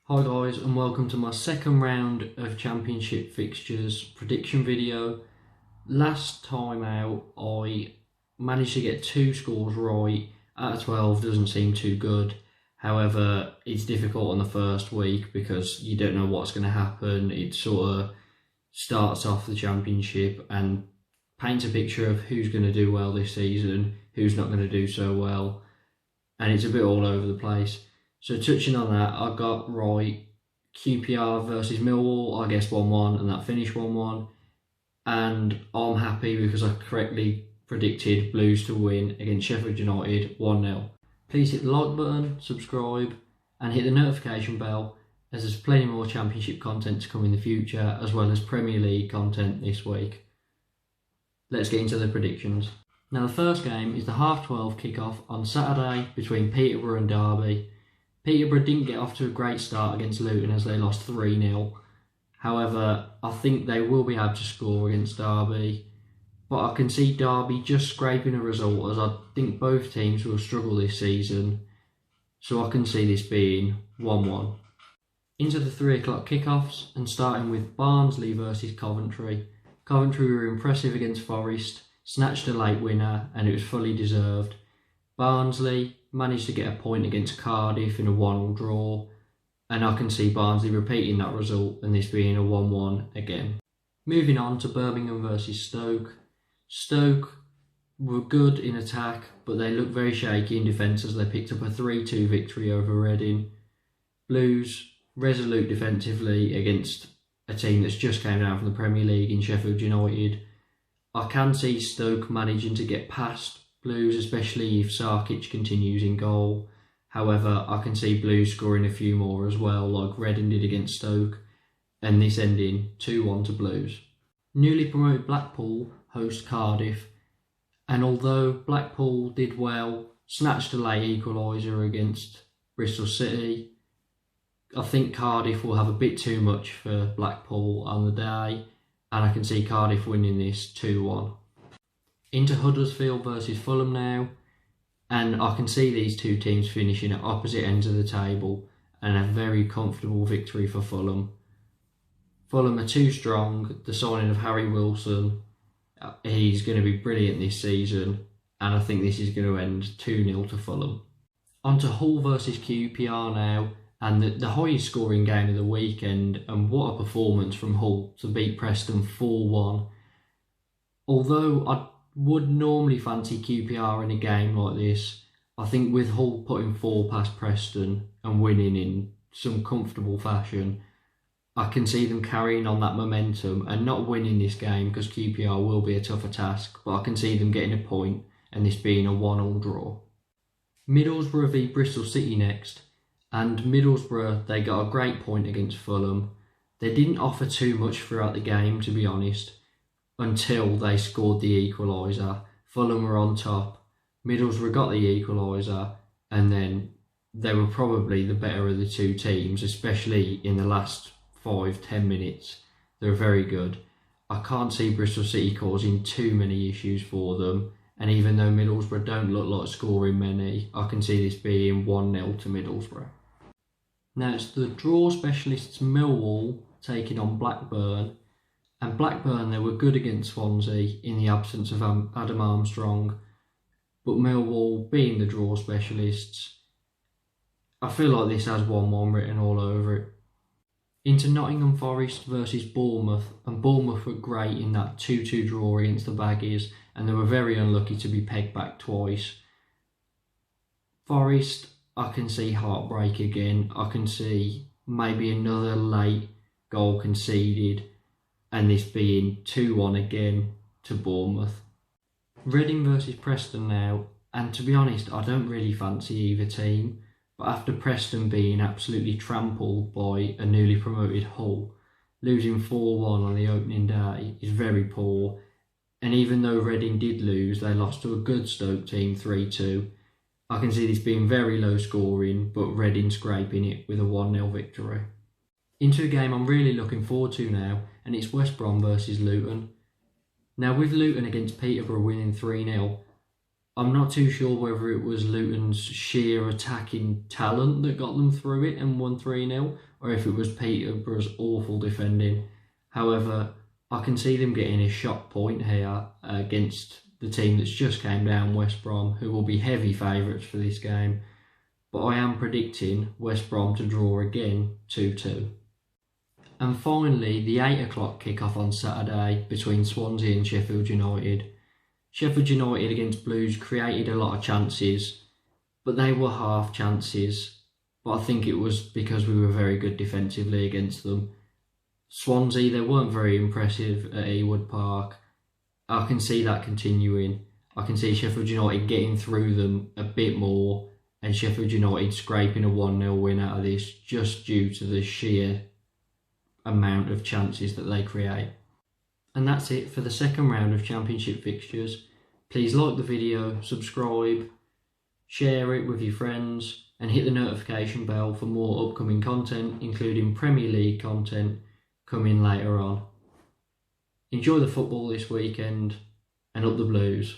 Hi guys, and welcome to my second round of Championship fixtures prediction video. Last time out I managed to get 2 scores right out of 12. Doesn't seem too good. However, it's difficult on the first week because you don't know what's going to happen. It sort of starts off the Championship and paints a picture of who's going to do well this season, who's not going to do so well, and it's a bit all over the place. So touching on that, I got right QPR versus Millwall, I guess 1-1, and that finished 1-1. And I'm happy because I correctly predicted Blues to win against Sheffield United 1-0. Please hit the like button, subscribe, and hit the notification bell, as there's plenty more Championship content to come in the future, as well as Premier League content this week. Let's get into the predictions. Now the first game is the 12:30 kickoff on Saturday between Peterborough and Derby. Peterborough didn't get off to a great start against Luton as they lost 3-0. However, I think they will be able to score against Derby. But I can see Derby just scraping a result, as I think both teams will struggle this season. So I can see this being 1-1. Into the 3 o'clock kickoffs, and starting with Barnsley versus Coventry. Coventry were impressive against Forest, snatched a late winner, and it was fully deserved. Barnsley managed to get a point against Cardiff in a 1-1 draw, and I can see Barnsley repeating that result and this being a 1-1 again. Moving on to Birmingham versus Stoke. Stoke were good in attack, but they looked very shaky in defence as they picked up a 3-2 victory over Reading. Blues resolute defensively against a team that's just came down from the Premier League in Sheffield United. I can see Stoke managing to get past Blues, especially if Sarkic continues in goal. However, I can see Blues scoring a few more as well, like Reading did against Stoke, and this ending 2-1 to Blues. Newly promoted Blackpool host Cardiff, and although Blackpool did well, snatched a late equaliser against Bristol City, I think Cardiff will have a bit too much for Blackpool on the day, and I can see Cardiff winning this 2-1. Into Huddersfield versus Fulham now, and I can see these two teams finishing at opposite ends of the table, and a very comfortable victory for Fulham. Fulham are too strong. The signing of Harry Wilson, he's going to be brilliant this season, and I think this is going to end 2-0 to Fulham. On to Hull versus QPR now, and the highest scoring game of the weekend, and what a performance from Hull to beat Preston 4-1. Although I would normally fancy QPR in a game like this, I think with Hull putting 4 past Preston and winning in some comfortable fashion, I can see them carrying on that momentum and not winning this game because QPR will be a tougher task, but I can see them getting a point and this being a 1-1 draw. Middlesbrough v Bristol City next, and Middlesbrough, they got a great point against Fulham. They didn't offer too much throughout the game, to be honest, until they scored the equaliser. Fulham were on top, Middlesbrough got the equaliser, and then they were probably the better of the two teams, especially in the last 5-10 minutes. They were very good. I can't see Bristol City causing too many issues for them, and even though Middlesbrough don't look like scoring many, I can see this being 1-0 to Middlesbrough. Now it's the draw specialists Millwall taking on Blackburn. And Blackburn, they were good against Swansea in the absence of Adam Armstrong. But Millwall, being the draw specialists, I feel like this has 1-1 written all over it. Into Nottingham Forest versus Bournemouth, and Bournemouth were great in that 2-2 draw against the Baggies, and they were very unlucky to be pegged back twice. Forest, I can see heartbreak again. I can see maybe another late goal conceded, and this being 2-1 again to Bournemouth. Reading versus Preston now, and to be honest, I don't really fancy either team, but after Preston being absolutely trampled by a newly promoted Hull, losing 4-1 on the opening day is very poor, and even though Reading did lose, they lost to a good Stoke team 3-2. I can see this being very low scoring, but Reading scraping it with a 1-0 victory. Into a game I'm really looking forward to now, and it's West Brom versus Luton. Now with Luton against Peterborough winning 3-0, I'm not too sure whether it was Luton's sheer attacking talent that got them through it and won 3-0, or if it was Peterborough's awful defending. However, I can see them getting a shot point here against the team that's just came down, West Brom, who will be heavy favourites for this game. But I am predicting West Brom to draw again 2-2. And finally, the 8 o'clock kickoff on Saturday between Swansea and Sheffield United. Sheffield United against Blues created a lot of chances, but they were half chances. But I think it was because we were very good defensively against them. Swansea, they weren't very impressive at Ewood Park. I can see that continuing. I can see Sheffield United getting through them a bit more and Sheffield United scraping a 1-0 win out of this just due to the sheer amount of chances that they create. And that's it for the second round of Championship fixtures. Please like the video, subscribe, share it with your friends and hit the notification bell for more upcoming content, including Premier League content coming later on. Enjoy the football this weekend and up the Blues.